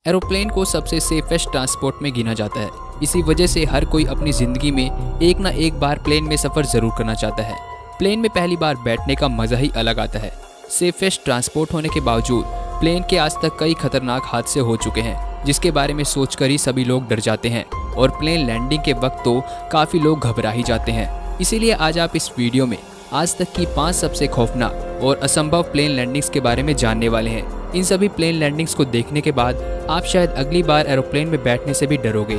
Aeroplane को सबसे safest transport में गिना जाता है। इसी वजह से हर कोई अपनी ज़िंदगी में एक ना एक बार प्लेन में सफ़र ज़रूर करना चाहता है। प्लेन में पहली बार बैठने का मज़ा ही अलग आता है। सेफेस्ट ट्रांसपोर्ट होने के बावजूद प्लेन के आज तक कई खतरनाक हादसे हो चुके हैं, जिसके बारे में सोचकर ही सभी लोग डर जाते हैं और प्लेन लैंडिंग के वक्त तो काफ़ी लोग घबरा ही जाते हैं। इसीलिए आज आप इस वीडियो में आज तक की 5 सबसे खौफनाक और असंभव प्लेन लैंडिंग्स के बारे में जानने वाले हैं। इन सभी प्लेन लैंडिंग्स को देखने के बाद आप शायद अगली बार एरोप्लेन में बैठने से भी डरोगे।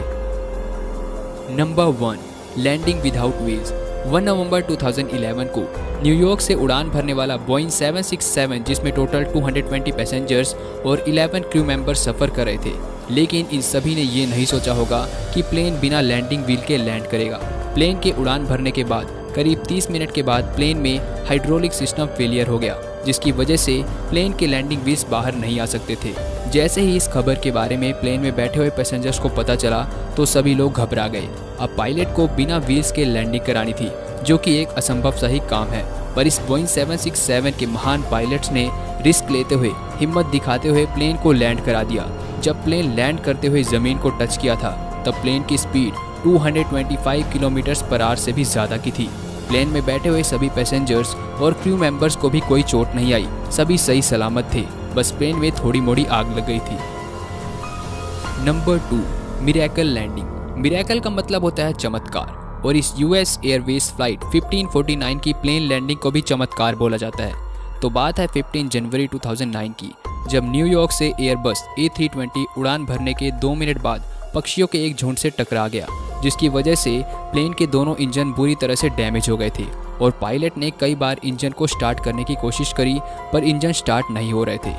Number 1, landing without wheels. 1 नवंबर 2011 को न्यूयॉर्क से उड़ान भरने वाला बोइंग 767, जिसमें टोटल 220 पैसेंजर्स और 11 क्रू मेंबर्स सफ़र कर रहे थे, लेकिन इन सभी ने ये नहीं सोचा होगा कि प्लेन बिना लैंडिंग व्हील के लैंड करेगा। प्लेन के उड़ान भरने के बाद करीब 30 मिनट के बाद प्लेन में हाइड्रोलिक सिस्टम फेलियर हो गया, जिसकी वजह से प्लेन के लैंडिंग व्हील्स बाहर नहीं आ सकते थे। जैसे ही इस खबर के बारे में प्लेन में बैठे हुए पैसेंजर्स को पता चला तो सभी लोग घबरा गए। अब पायलट को बिना व्हील्स के लैंडिंग करानी थी, जो कि एक असंभव सही काम है, पर इस बोइंग 767 के महान पायलट्स ने रिस्क लेते हुए, हिम्मत दिखाते हुए प्लेन को लैंड करा दिया। जब प्लेन लैंड करते हुए ज़मीन को टच किया था तब प्लेन की स्पीड 225 किलोमीटर पर आवर से भी ज़्यादा की थी। प्लेन में बैठे हुए सभी पैसेंजर्स और क्रू मेंबर्स को भी कोई चोट नहीं आई, सभी सही सलामत थे, बस प्लेन में थोड़ी मोड़ी आग लग गई थी। Number 2, miracle landing. मिरेकल का मतलब होता है चमत्कार, और इस यूएस एयरवेज फ्लाइट 1549 की प्लेन लैंडिंग को भी चमत्कार बोला जाता है। तो बात है 15 जनवरी 2009 की, जब न्यूयॉर्क से एयरबस A320 उड़ान भरने के 2 मिनट बाद पक्षियों के एक झुंड से टकरा गया, जिसकी वजह से प्लेन के दोनों इंजन बुरी तरह से डैमेज हो गए थे और पायलट ने कई बार इंजन को स्टार्ट करने की कोशिश करी, पर इंजन स्टार्ट नहीं हो रहे थे।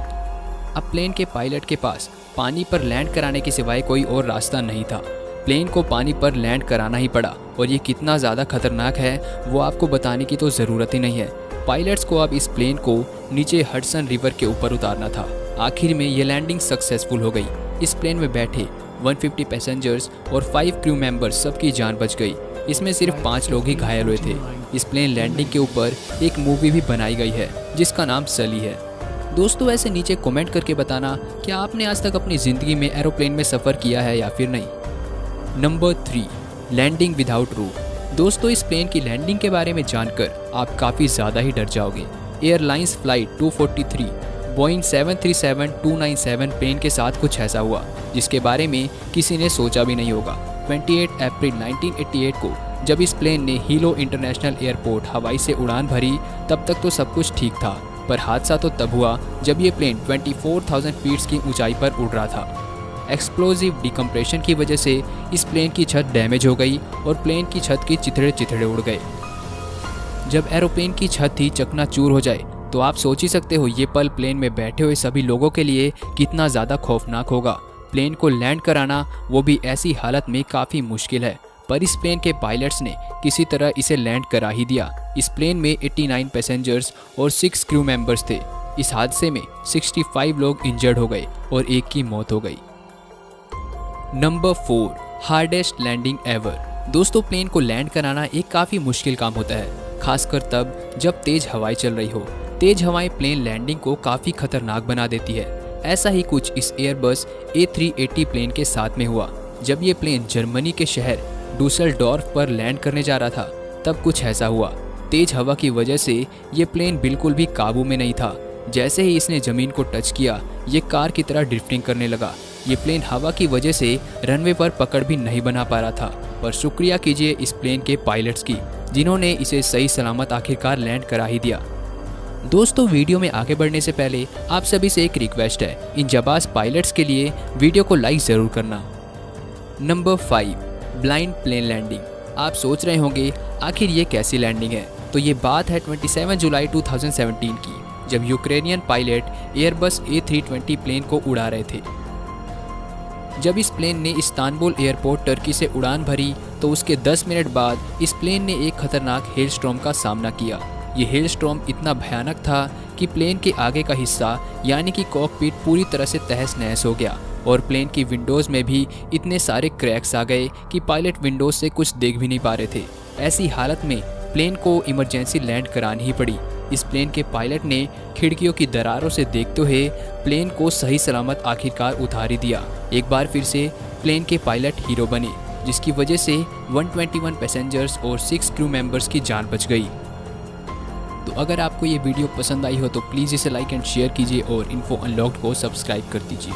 अब प्लेन के पायलट के पास पानी पर लैंड कराने के सिवाय कोई और रास्ता नहीं था। प्लेन को पानी पर लैंड कराना ही पड़ा, और ये कितना ज़्यादा खतरनाक है वो आपको बताने की तो ज़रूरत ही नहीं है। पायलट्स को अब इस प्लेन को नीचे हडसन रिवर के ऊपर उतारना था। आखिर में ये लैंडिंग सक्सेसफुल हो गई। इस प्लेन में बैठे 150 पैसेंजर्स और 5 क्रू मेंबर्स, सबकी जान बच गई। इसमें सिर्फ 5 लोग ही घायल हुए थे। इस प्लेन लैंडिंग के ऊपर एक मूवी भी बनाई गई है जिसका नाम सली है। दोस्तों, ऐसे नीचे कमेंट करके बताना क्या आपने आज तक अपनी ज़िंदगी में एरोप्लेन में सफ़र किया है या फिर नहीं। Number 3, landing without roof. दोस्तों, इस प्लेन की लैंडिंग के बारे में जानकर आप काफ़ी ज़्यादा ही डर जाओगे। एयरलाइंस फ्लाइट 243 बोइंग 737-297 प्लेन के साथ कुछ ऐसा हुआ जिसके बारे में किसी ने सोचा भी नहीं होगा। 28 अप्रैल 1988 को जब इस प्लेन ने हीलो इंटरनेशनल एयरपोर्ट हवाई से उड़ान भरी, तब तक तो सब कुछ ठीक था, पर हादसा तो तब हुआ जब ये प्लेन 24,000 फीट की ऊंचाई पर उड़ रहा था। एक्सप्लोजिव डिकम्प्रेशन की वजह से इस प्लेन की छत डैमेज हो गई और प्लेन की छत के चिथड़े चिथड़े उड़ गए। जब एरोप्लेन की छत ही चकनाचूर हो जाए तो आप सोच ही सकते हो ये पल प्लेन में बैठे हुए सभी लोगों के लिए कितना ज़्यादा खौफनाक होगा। प्लेन को लैंड कराना, वो भी ऐसी हालत में, काफ़ी मुश्किल है, पर इस प्लेन के पायलट्स ने किसी तरह इसे लैंड करा ही दिया। इस प्लेन में 89 पैसेंजर्स और 6 क्रू मेंबर्स थे। इस हादसे में 65 लोग इंजर्ड हो गए और एक की मौत हो गई। Number 4, hardest landing ever. दोस्तों, प्लेन को लैंड कराना एक काफ़ी मुश्किल काम होता है, खासकर तब जब तेज़ हवाएं चल रही हो। तेज हवाएं प्लेन लैंडिंग को काफ़ी खतरनाक बना देती है। ऐसा ही कुछ इस एयरबस A380 प्लेन के साथ में हुआ। जब ये प्लेन जर्मनी के शहर डुसेलडॉर्फ पर लैंड करने जा रहा था, तब कुछ ऐसा हुआ। तेज हवा की वजह से ये प्लेन बिल्कुल भी काबू में नहीं था। जैसे ही इसने ज़मीन को टच किया, ये कार की तरह ड्रिफ्टिंग करने लगा। ये प्लेन हवा की वजह से रनवे पर पकड़ भी नहीं बना पा रहा था, पर शुक्रिया कीजिए इस प्लेन के पायलट्स की, जिन्होंने इसे सही सलामत आखिरकार लैंड करा ही दिया। दोस्तों, वीडियो में आगे बढ़ने से पहले आप सभी से एक रिक्वेस्ट है, इन जाबाज पायलट्स के लिए वीडियो को लाइक ज़रूर करना। Number 5, blind plane landing. आप सोच रहे होंगे आखिर ये कैसी लैंडिंग है, तो ये बात है 27 जुलाई 2017 की, जब Ukrainian pilot Airbus A320 plane को उड़ा रहे थे। जब इस प्लेन ने इस्तांबुल एयरपोर्ट टर्की से उड़ान भरी, तो उसके 10 मिनट बाद इस प्लेन ने एक खतरनाक हेलस्टॉर्म का सामना किया। ये हेलस्टॉर्म इतना भयानक था कि प्लेन के आगे का हिस्सा यानी कि कॉकपिट पूरी तरह से तहस नहस हो गया और प्लेन की विंडोज़ में भी इतने सारे क्रैक्स आ गए कि पायलट विंडोज़ से कुछ देख भी नहीं पा रहे थे। ऐसी हालत में प्लेन को इमरजेंसी लैंड करानी ही पड़ी। इस प्लेन के पायलट ने खिड़कियों की दरारों से देखते हुए प्लेन को सही सलामत आखिरकार उतार ही दिया। एक बार फिर से प्लेन के पायलट हीरो बने, जिसकी वजह से 121 पैसेंजर्स और 6 क्रू मेंबर्स की जान बच गई। तो अगर आपको ये वीडियो पसंद आई हो तो प्लीज़ इसे लाइक एंड शेयर कीजिए और इन्फो अनलॉक्ड को सब्सक्राइब कर दीजिए।